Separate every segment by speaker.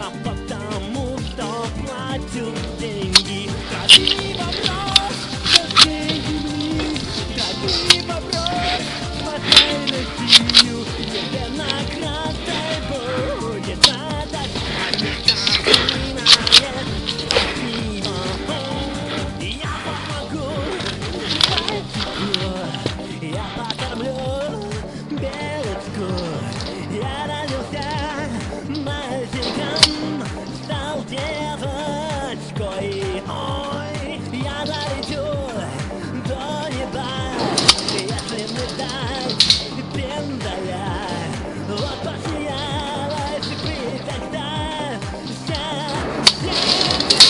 Speaker 1: а потому что платят деньги. Трави вопрос со всей земли, трави вопрос, смотри на синюю, тебе наградой будет задать. Я помогу, я покормлю белочку. Я родился мальчиком, стал девочкой. Ой, я долечу до неба, если мне дать пендаля. Вот посмеялась бы тогда вся земля.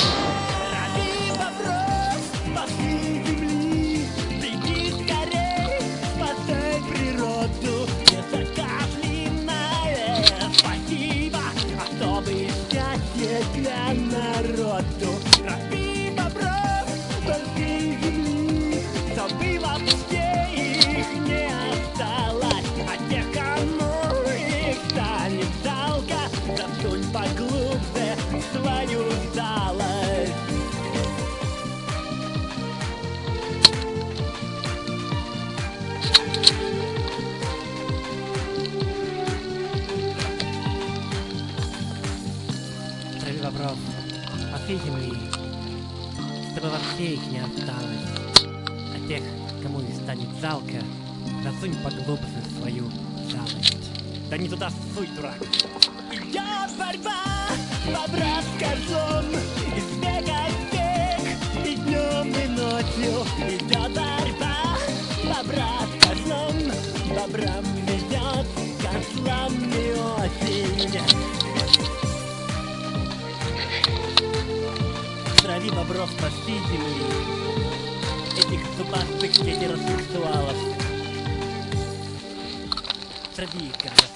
Speaker 1: Ради вопрос по всей земли, приди скорей, спасай природу. Незакопленное спасибо, а чтобы счастье для народу. Ради вопрос по всей земли, чтобы вообще их не осталось, а тех, кому их станет жалко, засунь поглубже свою жалость. Трави вопрос по всей земли, чтобы вообще их не осталось, а тех, кому их станет жалко, засунь поглубже свою жалость. Да не туда суй, дурак! Идет борьба, бобра с козлом, из века в век, и днем, и ночью. Идет борьба, бобра с козлом, бобрам везет, козлам не очень. Трави бобров по всей земли, этих зубастых гетеросексуалов. Трави их, кажется.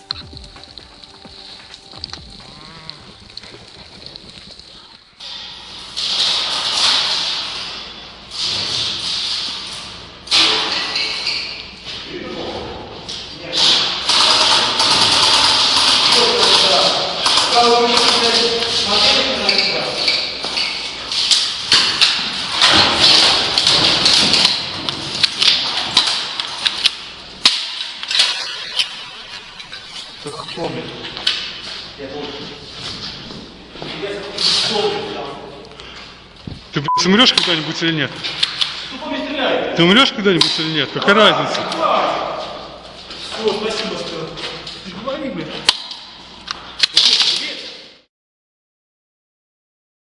Speaker 2: Только помню. Я тоже.
Speaker 3: Ты, блядь, умрешь когда-нибудь или нет?
Speaker 2: Кто по мне стреляет?
Speaker 3: Ты умрешь когда-нибудь или нет? Какая разница?
Speaker 2: Все, спасибо.